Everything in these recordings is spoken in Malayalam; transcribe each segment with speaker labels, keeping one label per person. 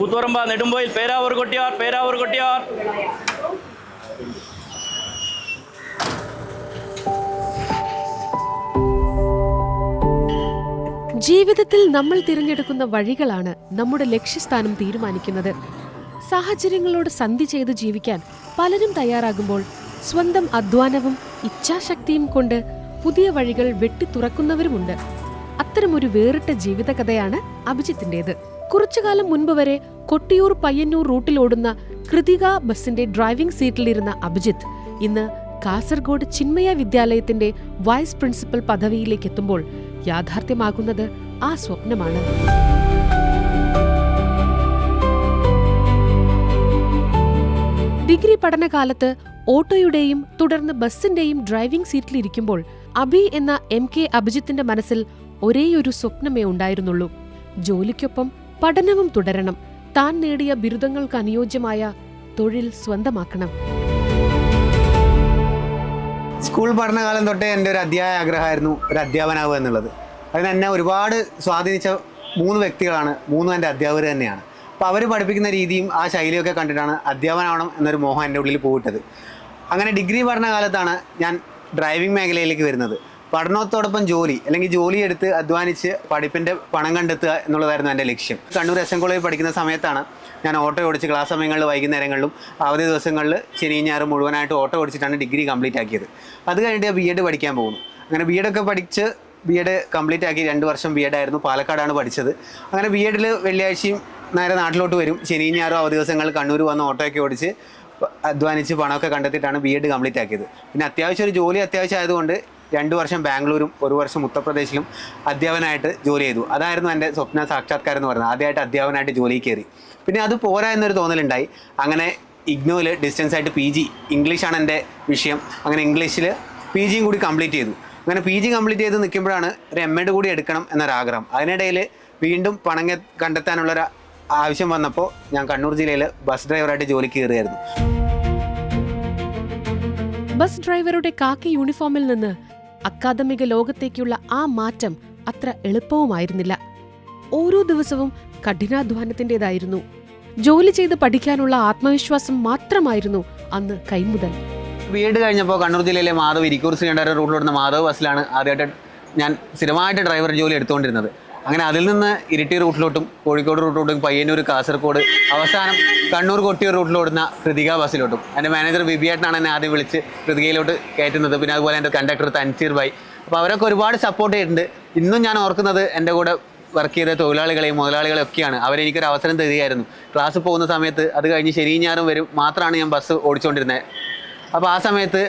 Speaker 1: കൂത്തുപറമ്പ നെടുമ്പോയിൽ പേരാവൂർ കൊട്ടിയാർ.
Speaker 2: ജീവിതത്തിൽ നമ്മൾ തിരഞ്ഞെടുക്കുന്ന വഴികളാണ് നമ്മുടെ ലക്ഷ്യസ്ഥാനം തീരുമാനിക്കുന്നത്. സാഹചര്യങ്ങളോട് സന്ധി ചെയ്ത് ജീവിക്കാൻ പലരും തയ്യാറാകുമ്പോൾ സ്വന്തം അധ്വാനവും ഇച്ഛാശക്തിയും കൊണ്ട് പുതിയ വഴികൾ വെട്ടിത്തുറക്കുന്നവരുമുണ്ട്. അത്തരമൊരു വേറിട്ട ജീവിതകഥയാണ് അഭിജിത്തിന്റേത്. കുറച്ചുകാലം മുൻപ് വരെ കൊട്ടിയൂർ പയ്യന്നൂർ റൂട്ടിലോടുന്ന കൃതിക ബസിന്റെ ഡ്രൈവിംഗ് സീറ്റിലിരുന്ന അഭിജിത്ത് ഇന്ന് കാസർഗോഡ് ചിന്മയ വിദ്യാലയത്തിന്റെ വൈസ് പ്രിൻസിപ്പൽ പദവിയിലേക്ക് എത്തുമ്പോൾ യാഥാർത്ഥ്യമാകുന്നത് ആ സ്വപ്നമാണ്. ഡിഗ്രി പഠനകാലത്ത് ഓട്ടോയുടെയും തുടർന്ന് ബസിന്റെയും ഡ്രൈവിംഗ് സീറ്റിലിരിക്കുമ്പോൾ അഭി എന്ന MK അഭിജിത്തിന്റെ മനസ്സിൽ ഒരേയൊരു സ്വപ്നമേ ഉണ്ടായിരുന്നുള്ളൂ. ജോലിക്കൊപ്പം പഠനവും തുടരണം. താൻ നേടിയ ബിരുദങ്ങൾക്ക് അനുയോജ്യമായ തൊഴിൽ സ്വന്തമാക്കണം.
Speaker 3: സ്കൂൾ പഠനകാലം തൊട്ടേ എൻ്റെ ഒരു അതിയായ ആഗ്രഹമായിരുന്നു ഒരു അധ്യാപനാവുക എന്നുള്ളത്. അതിന് എന്നെ ഒരുപാട് സ്വാധീനിച്ച 3 വ്യക്തികളാണ്. 3 എൻ്റെ അധ്യാപകർ തന്നെയാണ്. അപ്പോൾ അവർ പഠിപ്പിക്കുന്ന രീതിയും ആ ശൈലിയൊക്കെ കണ്ടിട്ടാണ് അധ്യാപനാവണം എന്നൊരു മോഹം എൻ്റെ ഉള്ളിൽ പോയിട്ടത്. അങ്ങനെ ഡിഗ്രി പഠനകാലത്താണ് ഞാൻ ഡ്രൈവിംഗ് മേഖലയിലേക്ക് വരുന്നത്. പഠനത്തോടൊപ്പം ജോലി അല്ലെങ്കിൽ ജോലി എടുത്ത് അധ്വാനിച്ച് പഠിപ്പിൻ്റെ പണം കണ്ടെത്തുക എന്നുള്ളതായിരുന്നു എൻ്റെ ലക്ഷ്യം. കണ്ണൂർ SM കോളേജിൽ പഠിക്കുന്ന സമയത്താണ് ഞാൻ ഓട്ടോ ഓടിച്ച് ക്ലാസ് സമയങ്ങളിൽ വൈകുന്നേരങ്ങളിലും അവധി ദിവസങ്ങളിൽ ശനിയും ഞായറും മുഴുവനായിട്ട് ഓട്ടോ ഓടിച്ചിട്ടാണ് ഡിഗ്രി കംപ്ലീറ്റ് ആക്കിയത്. അത് കഴിഞ്ഞിട്ട് B.Ed പഠിക്കാൻ പോകുന്നു. അങ്ങനെ B.Ed ഒക്കെ പഠിച്ച് B.Ed കംപ്ലീറ്റ് ആക്കി 2 വർഷം B.Ed ആയിരുന്നു. പാലക്കാടാണ് പഠിച്ചത്. അങ്ങനെ B.Edൽ വെള്ളിയാഴ്ചയും നേരെ നാട്ടിലോട്ട് വരും. ശനിയും ഞായറും അവധി ദിവസങ്ങളിൽ കണ്ണൂർ വന്ന് ഓട്ടോയൊക്കെ ഓടിച്ച് അധ്വാനിച്ച് പണമൊക്കെ കണ്ടെത്തിയിട്ടാണ് B.Ed കംപ്ലീറ്റ് ആക്കിയത്. പിന്നെ അത്യാവശ്യം ഒരു ജോലി ആയതുകൊണ്ട് 2 വർഷം ബാംഗ്ലൂരും 1 വർഷം ഉത്തർപ്രദേശിലും അധ്യാപനായിട്ട് ജോലി ചെയ്തു. അതായിരുന്നു എൻ്റെ സ്വപ്ന സാക്ഷാത്കാരം എന്ന് പറയുന്നത്. ആദ്യമായിട്ട് അധ്യാപനായിട്ട് ജോലി കയറി. പിന്നെ അത് പോരാ എന്നൊരു തോന്നലുണ്ടായി. അങ്ങനെ ഇഗ്നോയിൽ ഡിസ്റ്റൻസ് ആയിട്ട് PG, ഇംഗ്ലീഷാണ് എൻ്റെ വിഷയം. അങ്ങനെ ഇംഗ്ലീഷിൽ PGയും കൂടി കംപ്ലീറ്റ് ചെയ്തു. അങ്ങനെ PG കംപ്ലീറ്റ് ചെയ്ത് നിൽക്കുമ്പോഴാണ് ഒരു M.Ed കൂടി എടുക്കണം എന്നൊരാഗ്രഹം. അതിനിടയിൽ വീണ്ടും പണം കണ്ടെത്താനുള്ളൊരു ആവശ്യം വന്നപ്പോൾ ഞാൻ കണ്ണൂർ ജില്ലയിൽ ബസ് ഡ്രൈവറായിട്ട് ജോലിക്ക് കയറിയായിരുന്നു.
Speaker 2: ബസ് ഡ്രൈവറുടെ കാക്കി യൂണിഫോമിൽ നിന്ന് അക്കാദമിക ലോകത്തേക്കുള്ള ആ മാറ്റം അത്ര എളുപ്പവുമായിരുന്നില്ല. ഓരോ ദിവസവും കഠിനാധ്വാനത്തിൻ്റെതായിരുന്നു. ജോലി ചെയ്ത് പഠിക്കാനുള്ള ആത്മവിശ്വാസം മാത്രമായിരുന്നു അന്ന് കൈമുതൽ.
Speaker 3: B.Ed കഴിഞ്ഞപ്പോൾ കണ്ണൂർ ജില്ലയിലെ മാധവ് ഇരിക്കൂർ ശ്രീകണ്ഠപുരം റൂട്ടിലോടുന്ന മാധവ് ബസ്സിലാണ് ആദ്യമായിട്ട് ഞാൻ സ്ഥിരമായിട്ട് ഡ്രൈവർ ജോലി എടുത്തുകൊണ്ടിരുന്നത്. അങ്ങനെ അതിൽ നിന്ന് ഇരിട്ടി റൂട്ടിലോട്ടും കോഴിക്കോട് റൂട്ടിലോട്ടും പയ്യന്നൂർ, കാസർഗോഡ്, അവസാനം കണ്ണൂർ കൊട്ടിയൂർ റൂട്ടിലോടുന്ന കൃതിക ബസ്സിലോട്ടും. എൻ്റെ മാനേജർ വിബിയേട്ടനാണ് എന്നെ ആദ്യം വിളിച്ച് കൃതികയിലോട്ട് കയറ്റുന്നത്. പിന്നെ അതുപോലെ എൻ്റെ കണ്ടക്ടർ തൻസീർ ഭായ്. അപ്പോൾ അവരൊക്കെ ഒരുപാട് സപ്പോർട്ട് ചെയ്തിട്ടുണ്ട്. ഇന്നും ഞാൻ ഓർക്കുന്നത് എൻ്റെ കൂടെ വർക്ക് ചെയ്ത തൊഴിലാളികളെയും മുതലാളികളെയും ഒക്കെയാണ്. അവരെനിക്കൊരു അവസരം തരികയായിരുന്നു. ക്ലാസ് പോകുന്ന സമയത്ത് അത് കഴിഞ്ഞ് ശനിയും ഞായറും വരും മാത്രമാണ് ഞാൻ ബസ് ഓടിച്ചുകൊണ്ടിരുന്നത്. അപ്പോൾ ആ സമയത്ത്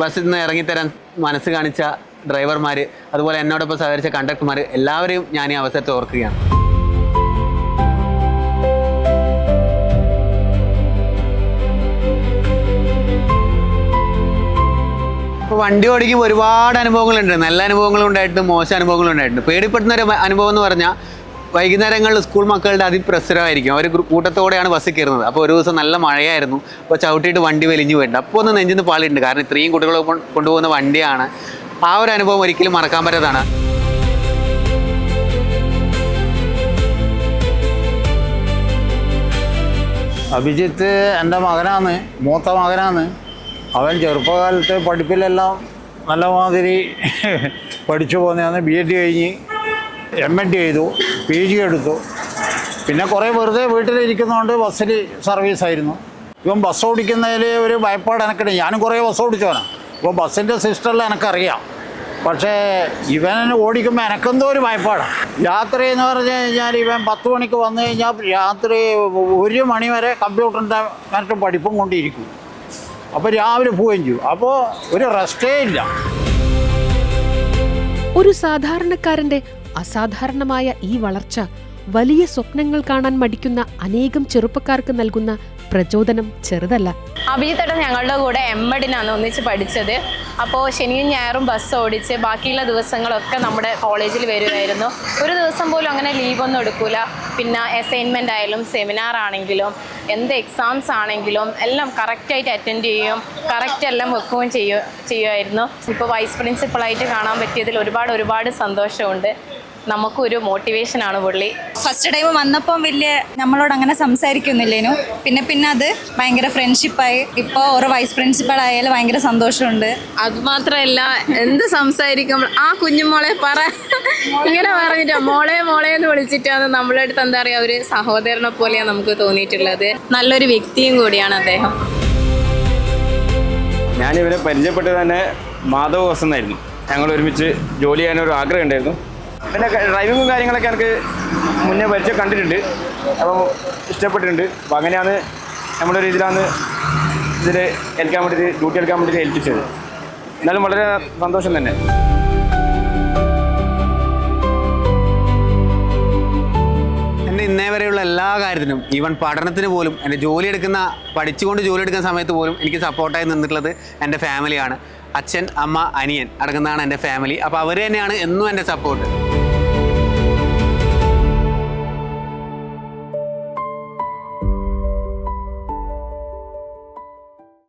Speaker 3: ബസ്സിൽ നിന്ന് ഇറങ്ങിത്തരാൻ മനസ്സ് കാണിച്ച ഡ്രൈവർമാർ, അതുപോലെ എന്നോടൊപ്പം സഹകരിച്ച കണ്ടക്ടർമാർ, എല്ലാവരെയും ഞാൻ ഈ അവസരത്തെ ഓർക്കുകയാണ്. ഇപ്പോൾ വണ്ടി ഓടിക്കുമ്പോൾ ഒരുപാട് അനുഭവങ്ങളുണ്ട്. നല്ല അനുഭവങ്ങളും ഉണ്ടായിട്ടുണ്ട്, മോശം അനുഭവങ്ങളും ഉണ്ടായിട്ടുണ്ട്. പേടിപ്പെടുന്നൊരു അനുഭവം എന്ന് പറഞ്ഞാൽ വൈകുന്നേരങ്ങളിൽ സ്കൂൾ മക്കളുടെ അതിപ്രസരമായിരിക്കും. അവർ കൂട്ടത്തോടെയാണ് ബസ്സിൽ കയറുന്നത്. അപ്പോൾ ഒരു ദിവസം നല്ല മഴയായിരുന്നു. അപ്പോൾ ചവിട്ടിയിട്ട് വണ്ടി വലിഞ്ഞു പോയിട്ടുണ്ട്. അപ്പോൾ ഒന്ന് നെഞ്ചിന്ന് പാളിയിട്ടുണ്ട്. കാരണം ഇത്രയും കുട്ടികളെ കൊണ്ടുപോകുന്ന വണ്ടിയാണ്. ആ ഒരു അനുഭവം ഒരിക്കലും മറക്കാൻ പറ്റാത്തതാണ്.
Speaker 4: അഭിജിത്ത് എൻ്റെ മകനാണ്, മൂത്ത മകനാണ്. അവൻ ചെറുപ്പകാലത്ത് പഠിപ്പിലെല്ലാം നല്ല മാതിരി പഠിച്ചു പോകുന്നതാണ്. B.Ed കഴിഞ്ഞ് M.Ed ചെയ്തു, PG എടുത്തു. പിന്നെ കുറേ വെറുതെ വീട്ടിലിരിക്കുന്നതുകൊണ്ട് ബസ്സിൽ സർവീസായിരുന്നു. ഇവൻ ബസ് ഓടിക്കുന്നതിൽ ഒരു ഭയപ്പാട് എനിക്കുണ്ട്. ഞാനും കുറേ ബസ് ഓടിച്ചവനാണ്. അപ്പോൾ ബസ്സിൻ്റെ സിസ്റ്റമെല്ലാം എനിക്കറിയാം. പക്ഷേ ഇവൻ ഓടിക്കുമ്പോൾ എനിക്കെന്തോ ഒരു ഭയപ്പാടാണ്. രാത്രി എന്ന് പറഞ്ഞു കഴിഞ്ഞാൽ ഇവൻ 10 മണിക്ക് വന്നു കഴിഞ്ഞാൽ രാത്രി 1 മണി വരെ കമ്പ്യൂട്ടറിൻ്റെ മറ്റും പഠിപ്പും കൊണ്ടിരിക്കും. അപ്പോൾ രാവിലെ പോവുകയും ചെയ്യും. അപ്പോൾ ഒരു റെസ്റ്റേ ഇല്ല.
Speaker 2: ഒരു സാധാരണക്കാരന്റെ അസാധാരണമായ ഈ വളർച്ച വലിയ സ്വപ്നങ്ങൾ കാണാൻ മടിക്കുന്ന അനേകം ചെറുപ്പക്കാർക്ക് നൽകുന്ന പ്രചോദനം ചെറുതല്ല.
Speaker 5: അഭിജിത്തേട്ടൻ ഞങ്ങളുടെ കൂടെ M.Edനാണ് ഒന്നിച്ച് പഠിച്ചത്. അപ്പോൾ ശനിയും ഞായറും ബസ് ഓടിച്ച് ബാക്കിയുള്ള ദിവസങ്ങളൊക്കെ നമ്മുടെ കോളേജിൽ വരുമായിരുന്നു. ഒരു ദിവസം പോലും അങ്ങനെ ലീവൊന്നും എടുക്കില്ല. പിന്നെ അസൈൻമെൻ്റ് ആയാലും സെമിനാർ ആണെങ്കിലും എന്ത് എക്സാംസ് ആണെങ്കിലും എല്ലാം കറക്റ്റായിട്ട് അറ്റൻഡ് ചെയ്യും, കറക്റ്റ് എല്ലാം വെക്കുകയും ചെയ്യുമായിരുന്നു. ഇപ്പോൾ വൈസ് പ്രിൻസിപ്പളായിട്ട് കാണാൻ പറ്റിയതിൽ ഒരുപാട് സന്തോഷമുണ്ട്. നമുക്കൊരു മോട്ടിവേഷനാണ് പുള്ളി.
Speaker 6: ഫസ്റ്റ് ടൈം വന്നപ്പോൾ വലിയ നമ്മളോട് അങ്ങനെ സംസാരിക്കുന്നില്ലേനു, പിന്നെ അത് ഭയങ്കര ഫ്രണ്ട്ഷിപ്പായി. ഇപ്പോൾ ഒരു വൈസ് പ്രിൻസിപ്പൾ ആയാലും ഭയങ്കര സന്തോഷമുണ്ട്.
Speaker 5: അതുമാത്രമല്ല എന്ത് സംസാരിക്കുമ്പോൾ ആ കുഞ്ഞുമോളെ ഇങ്ങനെ പറഞ്ഞിട്ട് മോളെ എന്ന് വിളിച്ചിട്ടാണ് നമ്മളെ അടുത്ത് എന്താ പറയുക ഒരു സഹോദരനെ പോലെയാണ് നമുക്ക് തോന്നിയിട്ടുള്ളത്. നല്ലൊരു വ്യക്തിയും കൂടിയാണ് അദ്ദേഹം.
Speaker 7: ഞാനിവരെ പരിചയപ്പെട്ടത് തന്നെ മാധവ് ഹോസ് എന്നായിരുന്നു. ഞങ്ങൾ ഒരുമിച്ച് ജോലി ചെയ്യാനൊരു ആഗ്രഹം ഉണ്ടായിരുന്നു. പിന്നെ ഡ്രൈവിങ്ങും കാര്യങ്ങളൊക്കെ എനിക്ക് മുന്നേ പരിചയം കണ്ടിട്ടുണ്ട്, അപ്പം ഇഷ്ടപ്പെട്ടിട്ടുണ്ട്. അപ്പം അങ്ങനെയാണ് നമ്മുടെ രീതിയിലാണ് ഇതിൽ ഡ്യൂട്ടി എടുക്കാൻ വേണ്ടിയിട്ട് ഏൽപ്പിച്ചത്. എന്നാലും വളരെ സന്തോഷം തന്നെ.
Speaker 3: എൻ്റെ ഇന്നേ വരെയുള്ള എല്ലാ കാര്യത്തിനും, ഈവൻ പഠനത്തിന് പോലും, എൻ്റെ പഠിച്ചുകൊണ്ട് ജോലി എടുക്കുന്ന സമയത്ത് പോലും എനിക്ക് സപ്പോർട്ടായി നിന്നിട്ടുള്ളത് എൻ്റെ ഫാമിലിയാണ്. അച്ഛൻ, അമ്മ, അനിയൻ അടങ്ങുന്നതാണ് എൻ്റെ ഫാമിലി. അപ്പോൾ അവർ തന്നെയാണ് എന്നും എൻ്റെ സപ്പോർട്ട്.